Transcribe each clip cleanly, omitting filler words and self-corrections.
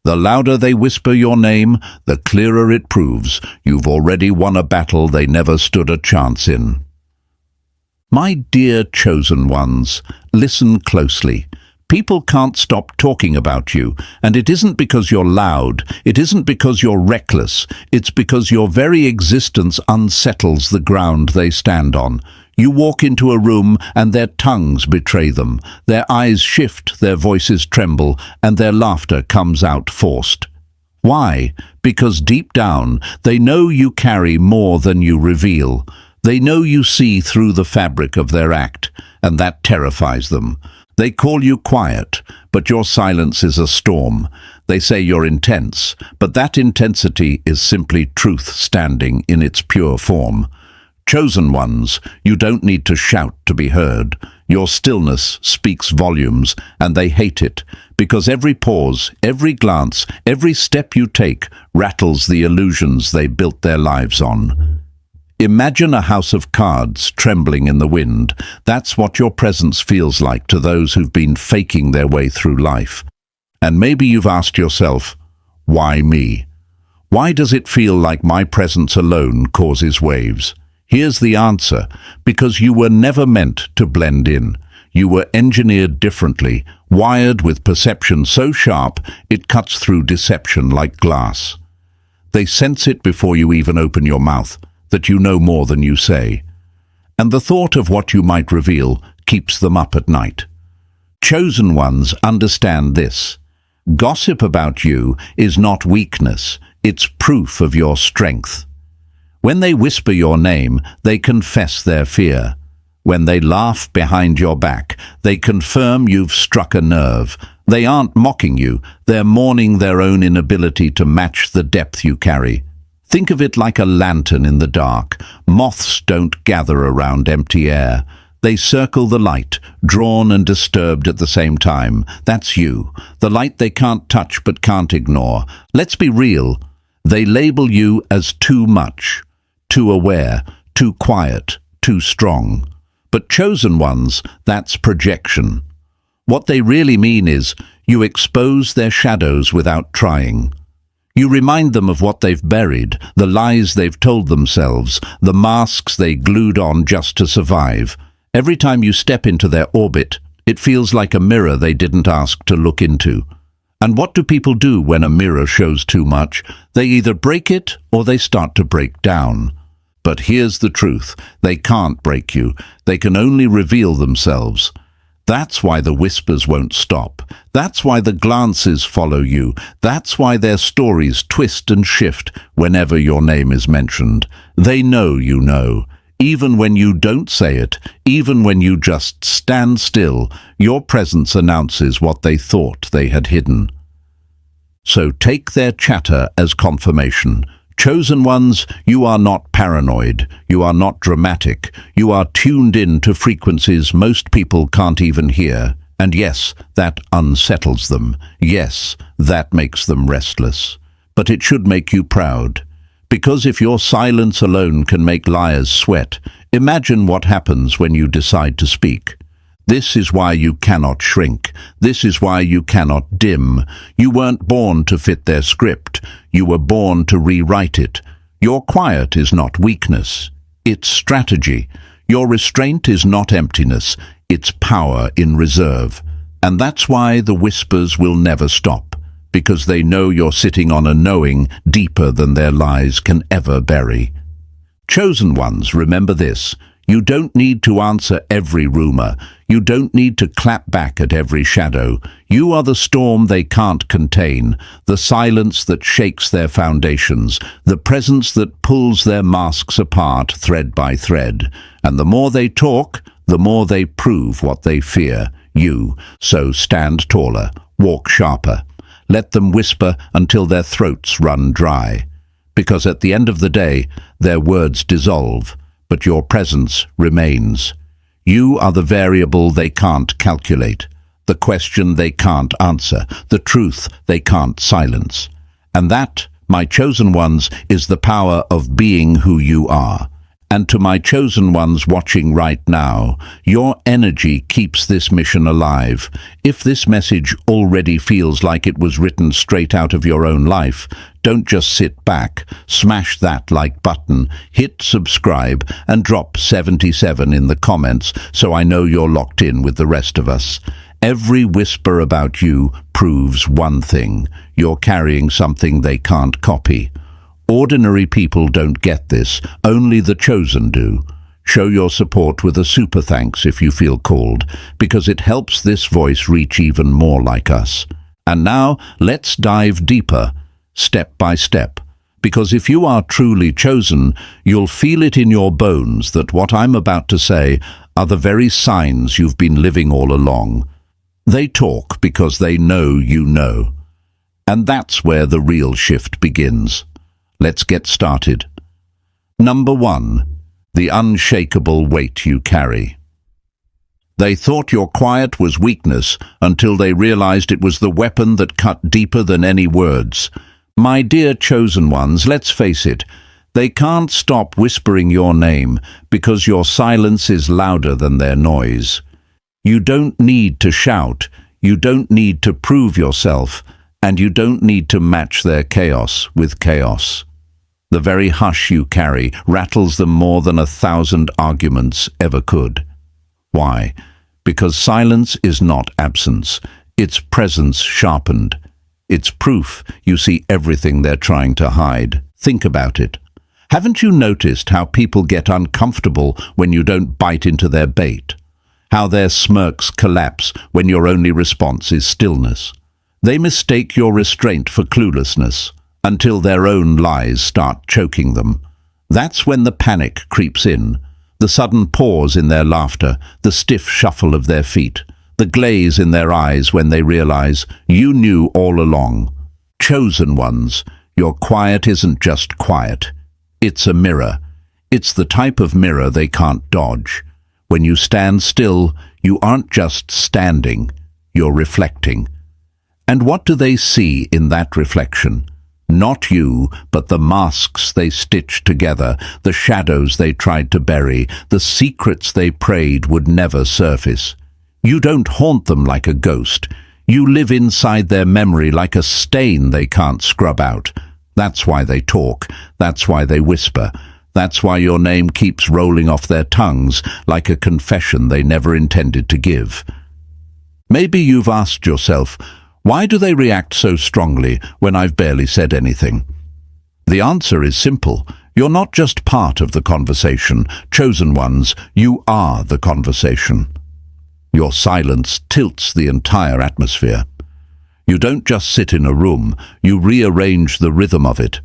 The louder they whisper your name, the clearer it proves you've already won a battle they never stood a chance in. My dear chosen ones, listen closely. People can't stop talking about you, and it isn't because you're loud, it isn't because you're reckless, it's because your very existence unsettles the ground they stand on. You walk into a room and their tongues betray them, their eyes shift, their voices tremble, and their laughter comes out forced. Why? Because deep down, they know you carry more than you reveal. They know you see through the fabric of their act, and that terrifies them. They call you quiet, but your silence is a storm. They say you're intense, but that intensity is simply truth standing in its pure form. Chosen ones, you don't need to shout to be heard. Your stillness speaks volumes, and they hate it, because every pause, every glance, every step you take rattles the illusions they built their lives on. Imagine a house of cards trembling in the wind. That's what your presence feels like to those who've been faking their way through life. And maybe you've asked yourself, why me? Why does it feel like my presence alone causes waves? Here's the answer: because you were never meant to blend in. You were engineered differently, wired with perception so sharp it cuts through deception like glass. They sense it before you even open your mouth, that you know more than you say. And the thought of what you might reveal keeps them up at night. Chosen ones understand this. Gossip about you is not weakness, it's proof of your strength. When they whisper your name, they confess their fear. When they laugh behind your back, they confirm you've struck a nerve. They aren't mocking you, they're mourning their own inability to match the depth you carry. Think of it like a lantern in the dark. Moths don't gather around empty air. They circle the light, drawn and disturbed at the same time. That's you, the light they can't touch but can't ignore. Let's be real. They label you as too much, too aware, too quiet, too strong. But chosen ones, that's projection. What they really mean is, you expose their shadows without trying. You remind them of what they've buried, the lies they've told themselves, the masks they glued on just to survive. Every time you step into their orbit, it feels like a mirror they didn't ask to look into. And what do people do when a mirror shows too much? They either break it or they start to break down. But here's the truth: they can't break you. They can only reveal themselves. That's why the whispers won't stop. That's why the glances follow you. That's why their stories twist and shift whenever your name is mentioned. They know you know. Even when you don't say it, even when you just stand still, your presence announces what they thought they had hidden. So take their chatter as confirmation. Chosen ones, you are not paranoid, you are not dramatic, you are tuned in to frequencies most people can't even hear. And yes, that unsettles them. Yes, that makes them restless. But it should make you proud. Because if your silence alone can make liars sweat, imagine what happens when you decide to speak. This is why you cannot shrink. This is why you cannot dim. You weren't born to fit their script. You were born to rewrite it. Your quiet is not weakness. It's strategy. Your restraint is not emptiness. It's power in reserve. And that's why the whispers will never stop. Because they know you're sitting on a knowing deeper than their lies can ever bury. Chosen ones, remember this. You don't need to answer every rumor. You don't need to clap back at every shadow. You are the storm they can't contain, the silence that shakes their foundations, the presence that pulls their masks apart thread by thread. And the more they talk, the more they prove what they fear, you. So stand taller, walk sharper. Let them whisper until their throats run dry. Because at the end of the day, their words dissolve, but your presence remains. You are the variable they can't calculate, the question they can't answer, the truth they can't silence. And that, my chosen ones, is the power of being who you are. And to my chosen ones watching right now, your energy keeps this mission alive. If this message already feels like it was written straight out of your own life, don't just sit back, smash that like button, hit subscribe, and drop 77 in the comments so I know you're locked in with the rest of us. Every whisper about you proves one thing: you're carrying something they can't copy. Ordinary people don't get this, only the chosen do. Show your support with a super thanks if you feel called, because it helps this voice reach even more like us. And now, let's dive deeper, step by step, because if you are truly chosen, you'll feel it in your bones that what I'm about to say are the very signs you've been living all along. They talk because they know you know. And that's where the real shift begins. Let's get started. Number 1. The unshakable weight you carry. They thought your quiet was weakness until they realized it was the weapon that cut deeper than any words. My dear chosen ones, let's face it, they can't stop whispering your name because your silence is louder than their noise. You don't need to shout, you don't need to prove yourself, and you don't need to match their chaos with chaos. The very hush you carry rattles them more than 1,000 arguments ever could. Why? Because silence is not absence, it's presence sharpened. It's proof you see everything they're trying to hide. Think about it. Haven't you noticed how people get uncomfortable when you don't bite into their bait? How their smirks collapse when your only response is stillness? They mistake your restraint for cluelessness, until their own lies start choking them. That's when the panic creeps in, the sudden pause in their laughter, the stiff shuffle of their feet, the glaze in their eyes when they realize you knew all along. Chosen ones, your quiet isn't just quiet. It's a mirror. It's the type of mirror they can't dodge. When you stand still, you aren't just standing, you're reflecting. And what do they see in that reflection? Not you, but the masks they stitched together, the shadows they tried to bury, the secrets they prayed would never surface. You don't haunt them like a ghost. You live inside their memory like a stain they can't scrub out. That's why they talk. That's why they whisper. That's why your name keeps rolling off their tongues like a confession they never intended to give. Maybe you've asked yourself, why do they react so strongly when I've barely said anything? The answer is simple. You're not just part of the conversation. Chosen ones, you are the conversation. Your silence tilts the entire atmosphere. You don't just sit in a room, you rearrange the rhythm of it.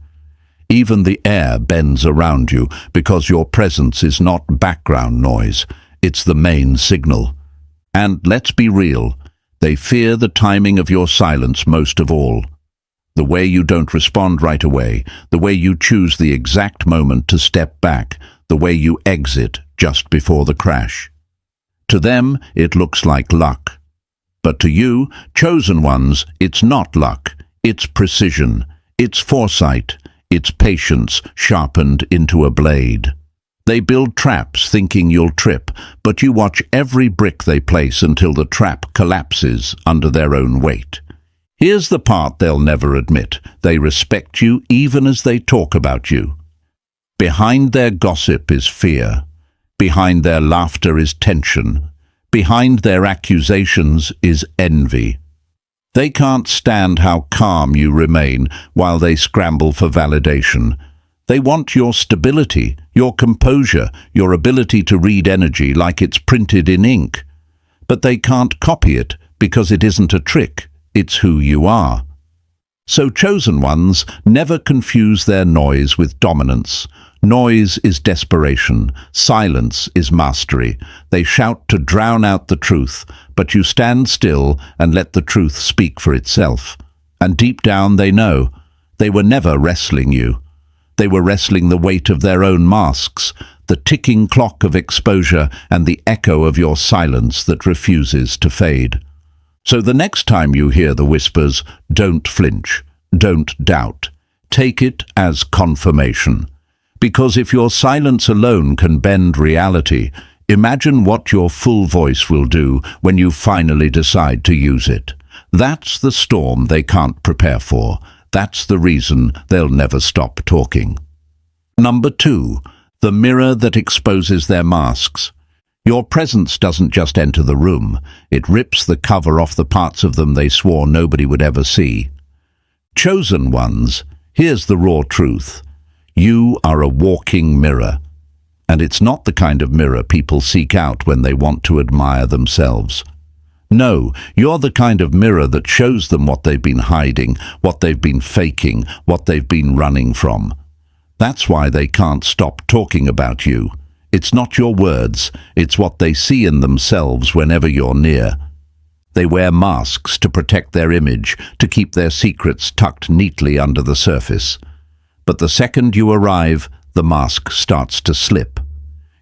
Even the air bends around you because your presence is not background noise, it's the main signal. And let's be real, they fear the timing of your silence most of all. The way you don't respond right away, the way you choose the exact moment to step back, the way you exit just before the crash. To them, it looks like luck. But to you, chosen ones, it's not luck. It's precision. It's foresight. It's patience sharpened into a blade. They build traps thinking you'll trip, but you watch every brick they place until the trap collapses under their own weight. Here's the part they'll never admit. They respect you even as they talk about you. Behind their gossip is fear. Behind their laughter is tension. Behind their accusations is envy. They can't stand how calm you remain while they scramble for validation. They want your stability, your composure, your ability to read energy like it's printed in ink. But they can't copy it because it isn't a trick, it's who you are. So chosen ones, never confuse their noise with dominance. Noise is desperation, silence is mastery. They shout to drown out the truth, but you stand still and let the truth speak for itself. And deep down they know, they were never wrestling you. They were wrestling the weight of their own masks, the ticking clock of exposure and the echo of your silence that refuses to fade. So the next time you hear the whispers, don't flinch, don't doubt. Take it as confirmation. Because if your silence alone can bend reality, imagine what your full voice will do when you finally decide to use it. That's the storm they can't prepare for. That's the reason they'll never stop talking. Number 2, the mirror that exposes their masks. Your presence doesn't just enter the room. It rips the cover off the parts of them they swore nobody would ever see. Chosen ones, here's the raw truth. You are a walking mirror. And it's not the kind of mirror people seek out when they want to admire themselves. No, you're the kind of mirror that shows them what they've been hiding, what they've been faking, what they've been running from. That's why they can't stop talking about you. It's not your words, it's what they see in themselves whenever you're near. They wear masks to protect their image, to keep their secrets tucked neatly under the surface. But the second you arrive, the mask starts to slip.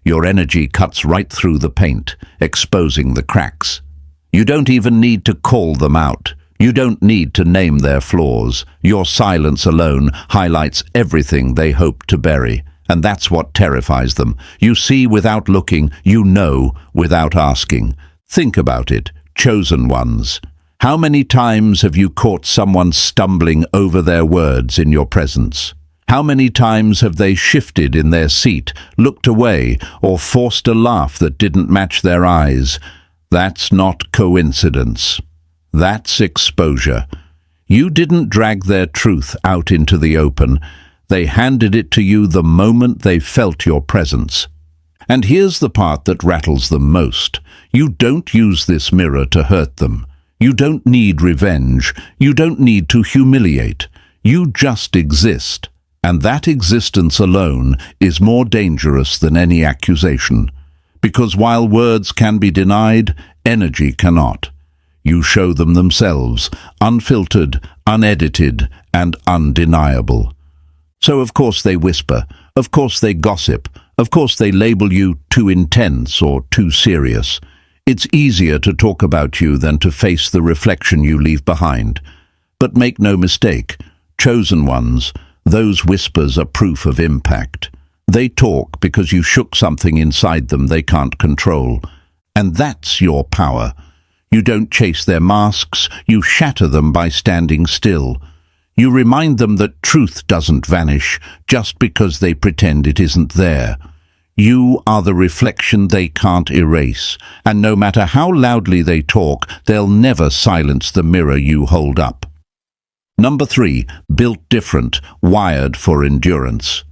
Your energy cuts right through the paint, exposing the cracks. You don't even need to call them out. You don't need to name their flaws. Your silence alone highlights everything they hope to bury. And that's what terrifies them. You see without looking, you know without asking. Think about it, chosen ones. How many times have you caught someone stumbling over their words in your presence? How many times have they shifted in their seat, looked away, or forced a laugh that didn't match their eyes? That's not coincidence. That's exposure. You didn't drag their truth out into the open. They handed it to you the moment they felt your presence. And here's the part that rattles them most. You don't use this mirror to hurt them. You don't need revenge. You don't need to humiliate. You just exist. And that existence alone is more dangerous than any accusation. Because while words can be denied, energy cannot. You show them themselves, unfiltered, unedited, and undeniable. So of course they whisper, of course they gossip, of course they label you too intense or too serious. It's easier to talk about you than to face the reflection you leave behind. But make no mistake, chosen ones, those whispers are proof of impact. They talk because you shook something inside them they can't control. And that's your power. You don't chase their masks, you shatter them by standing still. You remind them that truth doesn't vanish just because they pretend it isn't there. You are the reflection they can't erase, and no matter how loudly they talk, they'll never silence the mirror you hold up. Number 3, built different, wired for endurance.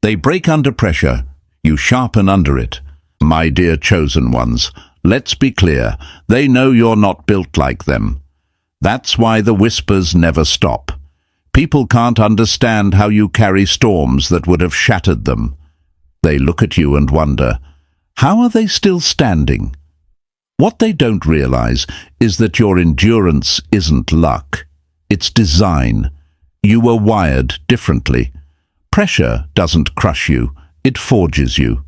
They break under pressure, you sharpen under it. My dear chosen ones, let's be clear, they know you're not built like them. That's why the whispers never stop. People can't understand how you carry storms that would have shattered them. They look at you and wonder, how are they still standing? What they don't realize is that your endurance isn't luck. It's design. You were wired differently. Pressure doesn't crush you, it forges you.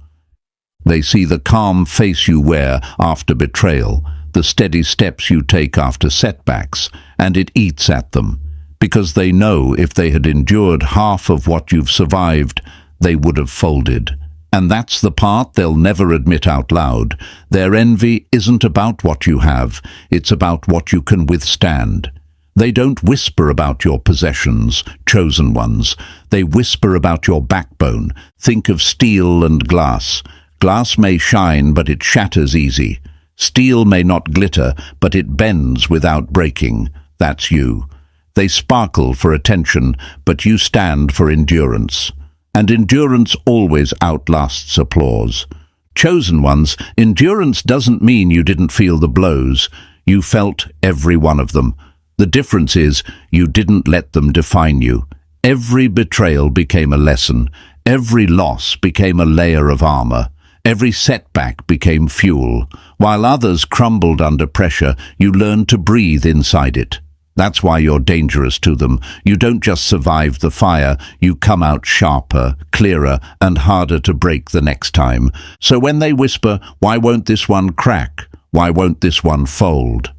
They see the calm face you wear after betrayal, the steady steps you take after setbacks, and it eats at them. Because they know if they had endured half of what you've survived, they would have folded. And that's the part they'll never admit out loud. Their envy isn't about what you have, it's about what you can withstand. They don't whisper about your possessions, chosen ones. They whisper about your backbone. Think of steel and glass. Glass may shine, but it shatters easy. Steel may not glitter, but it bends without breaking. That's you. They sparkle for attention, but you stand for endurance. And endurance always outlasts applause. Chosen ones, endurance doesn't mean you didn't feel the blows. You felt every one of them. The difference is you didn't let them define you. Every betrayal became a lesson. Every loss became a layer of armor. Every setback became fuel. While others crumbled under pressure, you learned to breathe inside it. That's why you're dangerous to them. You don't just survive the fire, you come out sharper, clearer, and harder to break the next time. So when they whisper, "Why won't this one crack? Why won't this one fold?"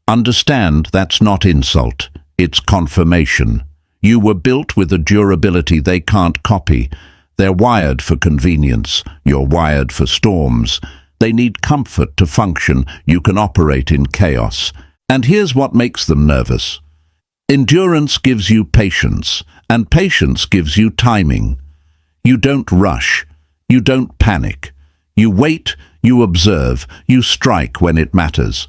Understand that's not insult, it's confirmation. You were built with a durability they can't copy. They're wired for convenience. You're wired for storms. They need comfort to function. You can operate in chaos. And here's what makes them nervous. Endurance gives you patience, and patience gives you timing. You don't rush. You don't panic. You wait, you observe, you strike when it matters.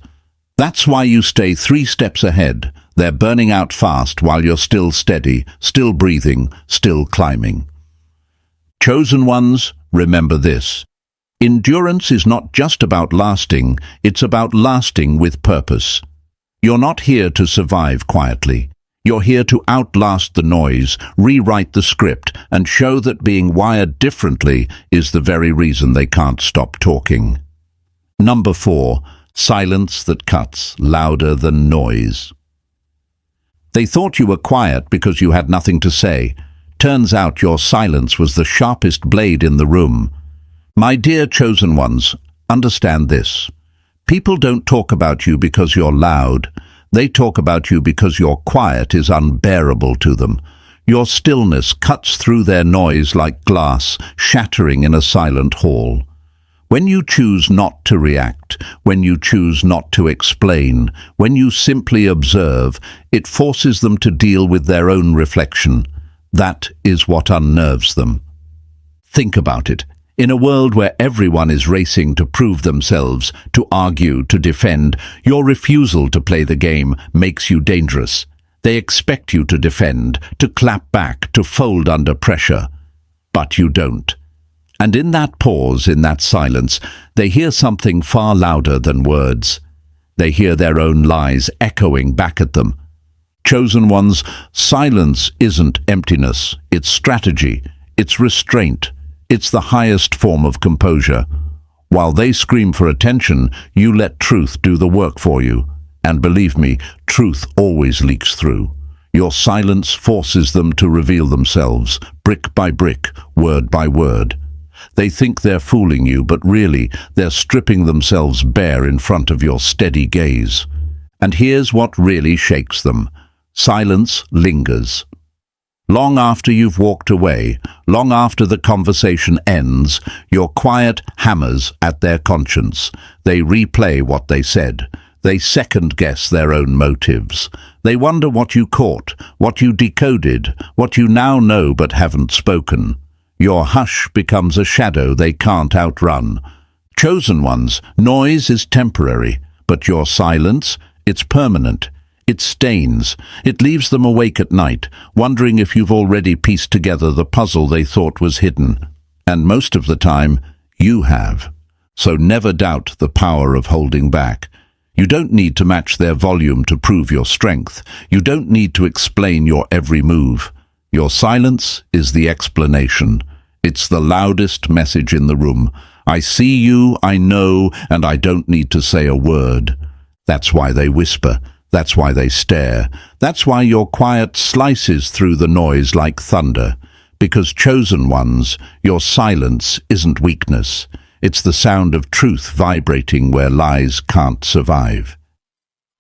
That's why you stay 3 steps ahead. They're burning out fast while you're still steady, still breathing, still climbing. Chosen ones, remember this. Endurance is not just about lasting, it's about lasting with purpose. You're not here to survive quietly. You're here to outlast the noise, rewrite the script, and show that being wired differently is the very reason they can't stop talking. Number 4. Silence that cuts louder than noise. They thought you were quiet because you had nothing to say. Turns out your silence was the sharpest blade in the room. My dear chosen ones, understand this. People don't talk about you because you're loud. They talk about you because your quiet is unbearable to them. Your stillness cuts through their noise like glass, shattering in a silent hall. When you choose not to react, when you choose not to explain, when you simply observe, it forces them to deal with their own reflection. That is what unnerves them. Think about it. In a world where everyone is racing to prove themselves, to argue, to defend, your refusal to play the game makes you dangerous. They expect you to defend, to clap back, to fold under pressure. But you don't. And in that pause, in that silence, they hear something far louder than words. They hear their own lies echoing back at them. Chosen ones, silence isn't emptiness, it's strategy, it's restraint. It's the highest form of composure. While they scream for attention, you let truth do the work for you. And believe me, truth always leaks through. Your silence forces them to reveal themselves, brick by brick, word by word. They think they're fooling you, but really, they're stripping themselves bare in front of your steady gaze. And here's what really shakes them. Silence lingers. Long after you've walked away, long after the conversation ends, your quiet hammers at their conscience. They replay what they said. They second-guess their own motives. They wonder what you caught, what you decoded, what you now know but haven't spoken. Your hush becomes a shadow they can't outrun. Chosen ones, noise is temporary, but your silence, it's permanent. It stains. It leaves them awake at night, wondering if you've already pieced together the puzzle they thought was hidden. And most of the time, you have. So never doubt the power of holding back. You don't need to match their volume to prove your strength. You don't need to explain your every move. Your silence is the explanation. It's the loudest message in the room. I see you, I know, and I don't need to say a word. That's why they whisper. That's why they stare. That's why your quiet slices through the noise like thunder. Because chosen ones, your silence isn't weakness. It's the sound of truth vibrating where lies can't survive.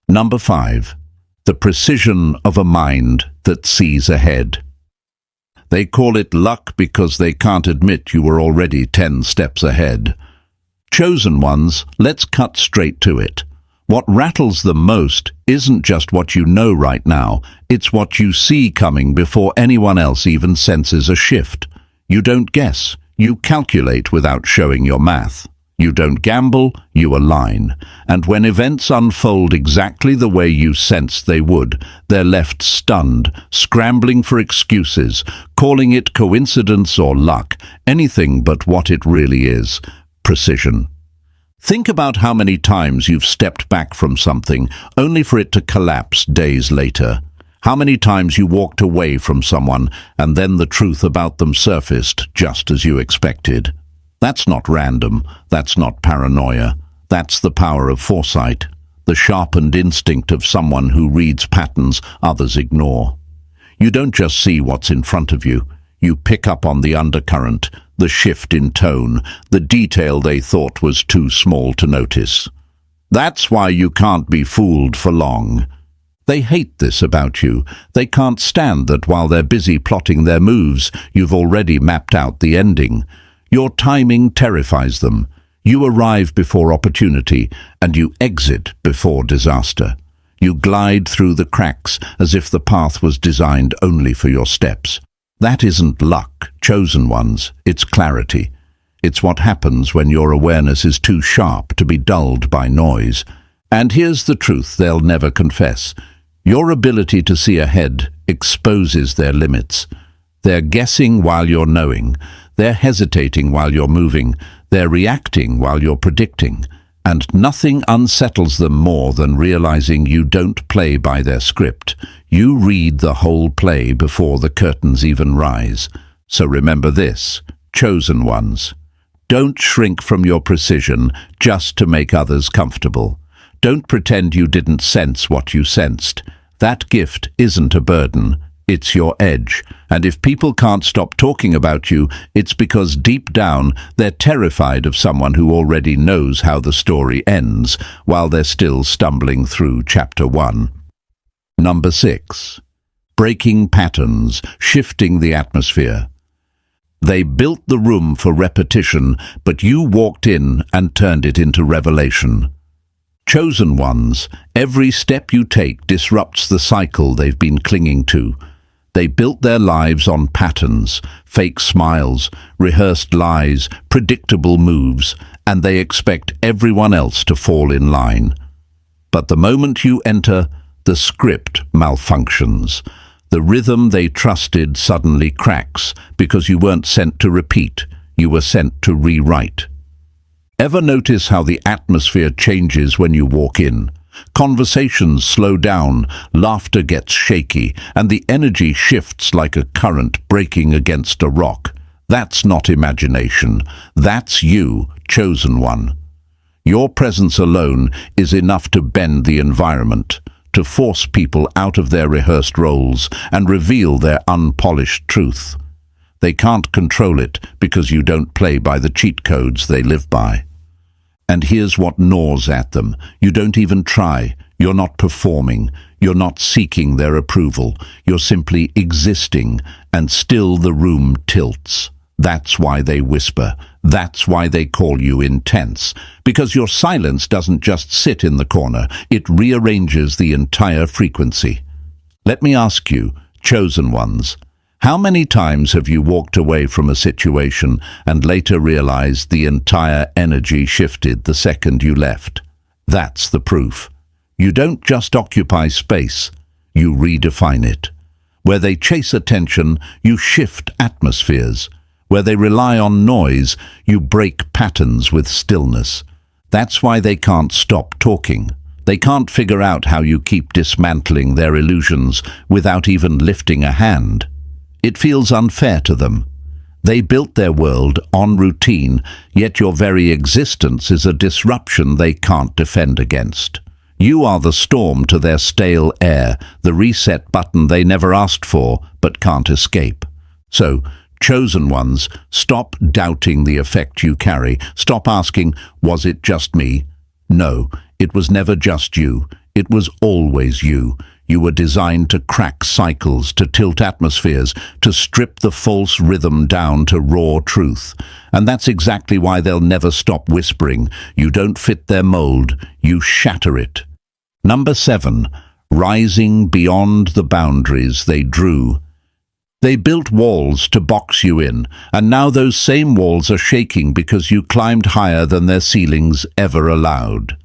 Number 5. The precision of a mind that sees ahead. They call it luck because they can't admit you were already 10 steps ahead. Chosen ones, let's cut straight to it. What rattles them most isn't just what you know right now, it's what you see coming before anyone else even senses a shift. You don't guess, you calculate without showing your math. You don't gamble, you align. And when events unfold exactly the way you sensed they would, they're left stunned, scrambling for excuses, calling it coincidence or luck, anything but what it really is, precision. Think about how many times you've stepped back from something, only for it to collapse days later. How many times you walked away from someone, and then the truth about them surfaced just as you expected. That's not random, that's not paranoia. That's the power of foresight, the sharpened instinct of someone who reads patterns others ignore. You don't just see what's in front of you, you pick up on the undercurrent, the shift in tone, the detail they thought was too small to notice. That's why you can't be fooled for long. They hate this about you. They can't stand that while they're busy plotting their moves, you've already mapped out the ending. Your timing terrifies them. You arrive before opportunity, and you exit before disaster. You glide through the cracks as if the path was designed only for your steps. That isn't luck, chosen ones, it's clarity. It's what happens when your awareness is too sharp to be dulled by noise. And here's the truth they'll never confess. Your ability to see ahead exposes their limits. They're guessing while you're knowing. They're hesitating while you're moving. They're reacting while you're predicting. And nothing unsettles them more than realizing you don't play by their script. You read the whole play before the curtains even rise. So remember this, chosen ones. Don't shrink from your precision just to make others comfortable. Don't pretend you didn't sense what you sensed. That gift isn't a burden. It's your edge. And if people can't stop talking about you, it's because deep down they're terrified of someone who already knows how the story ends while they're still stumbling through chapter 1. Number 6. Breaking patterns, shifting the atmosphere. They built the room for repetition, but you walked in and turned it into revelation. Chosen ones, every step you take disrupts the cycle they've been clinging to. They built their lives on patterns, fake smiles, rehearsed lies, predictable moves, and they expect everyone else to fall in line. But the moment you enter, the script malfunctions. The rhythm they trusted suddenly cracks because you weren't sent to repeat, you were sent to rewrite. Ever notice how the atmosphere changes when you walk in? Conversations slow down, laughter gets shaky, and the energy shifts like a current breaking against a rock. That's not imagination. That's you, chosen one. Your presence alone is enough to bend the environment, to force people out of their rehearsed roles and reveal their unpolished truth. They can't control it because you don't play by the cheat codes they live by. And here's what gnaws at them. You don't even try. You're not performing. You're not seeking their approval. You're simply existing, and still the room tilts. That's why they whisper. That's why they call you intense. Because your silence doesn't just sit in the corner. It rearranges the entire frequency. Let me ask you, chosen ones, how many times have you walked away from a situation and later realized the entire energy shifted the second you left? That's the proof. You don't just occupy space, you redefine it. Where they chase attention, you shift atmospheres. Where they rely on noise, you break patterns with stillness. That's why they can't stop talking. They can't figure out how you keep dismantling their illusions without even lifting a hand. It feels unfair to them. They built their world on routine, yet your very existence is a disruption they can't defend against. You are the storm to their stale air, the reset button they never asked for but can't escape. So, chosen ones, stop doubting the effect you carry. Stop asking, was it just me? No, it was never just you. It was always you. You were designed to crack cycles, to tilt atmospheres, to strip the false rhythm down to raw truth. And that's exactly why they'll never stop whispering. You don't fit their mold, you shatter it. Number 7. Rising beyond the boundaries they drew. They built walls to box you in, and now those same walls are shaking because you climbed higher than their ceilings ever allowed.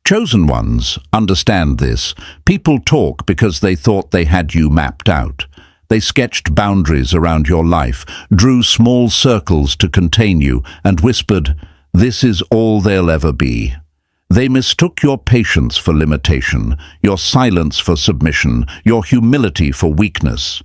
Chosen ones understand this. People talk because they thought they had you mapped out. They sketched boundaries around your life, drew small circles to contain you, and whispered, "This is all they'll ever be." They mistook your patience for limitation, your silence for submission, your humility for weakness.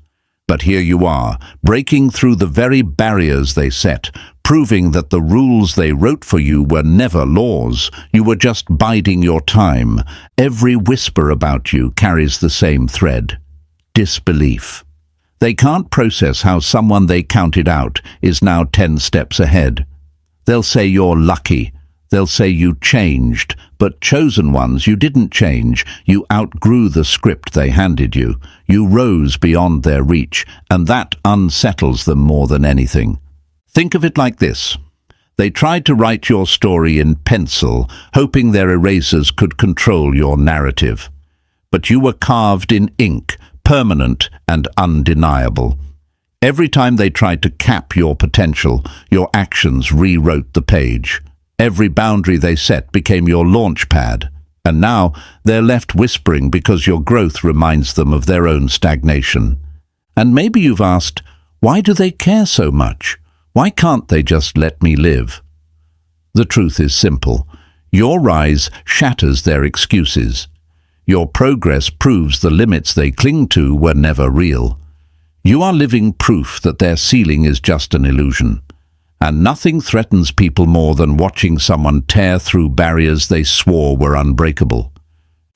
But here you are, breaking through the very barriers they set, proving that the rules they wrote for you were never laws. You were just biding your time. Every whisper about you carries the same thread: disbelief. They can't process how someone they counted out is now 10 steps ahead. They'll say you're lucky. They'll say you changed, but chosen ones, you didn't change. You outgrew the script they handed you. You rose beyond their reach, and that unsettles them more than anything. Think of it like this. They tried to write your story in pencil, hoping their erasers could control your narrative. But you were carved in ink, permanent and undeniable. Every time they tried to cap your potential, your actions rewrote the page. Every boundary they set became your launch pad, and now they're left whispering because your growth reminds them of their own stagnation. And maybe you've asked, why do they care so much? Why can't they just let me live? The truth is simple. Your rise shatters their excuses. Your progress proves the limits they cling to were never real. You are living proof that their ceiling is just an illusion. And nothing threatens people more than watching someone tear through barriers they swore were unbreakable.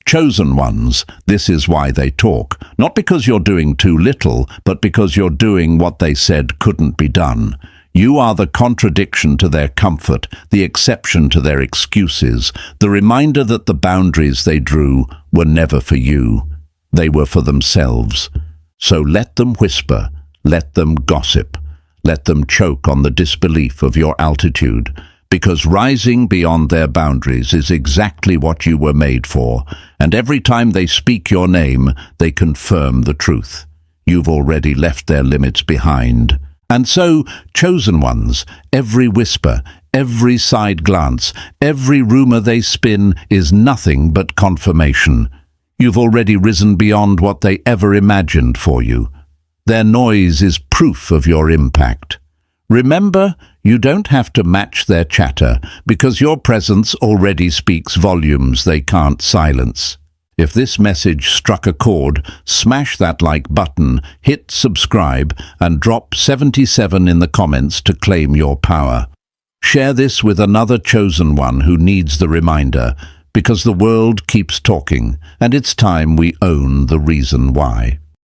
Chosen ones, this is why they talk. Not because you're doing too little, but because you're doing what they said couldn't be done. You are the contradiction to their comfort, the exception to their excuses, the reminder that the boundaries they drew were never for you. They were for themselves. So let them whisper, let them gossip. Let them choke on the disbelief of your altitude, because rising beyond their boundaries is exactly what you were made for, and every time they speak your name, they confirm the truth. You've already left their limits behind. And so, chosen ones, every whisper, every side glance, every rumor they spin is nothing but confirmation. You've already risen beyond what they ever imagined for you. Their noise is proof of your impact. Remember, you don't have to match their chatter, because your presence already speaks volumes they can't silence. If this message struck a chord, smash that like button, hit subscribe, and drop 77 in the comments to claim your power. Share this with another chosen one who needs the reminder, because the world keeps talking, and it's time we own the reason why.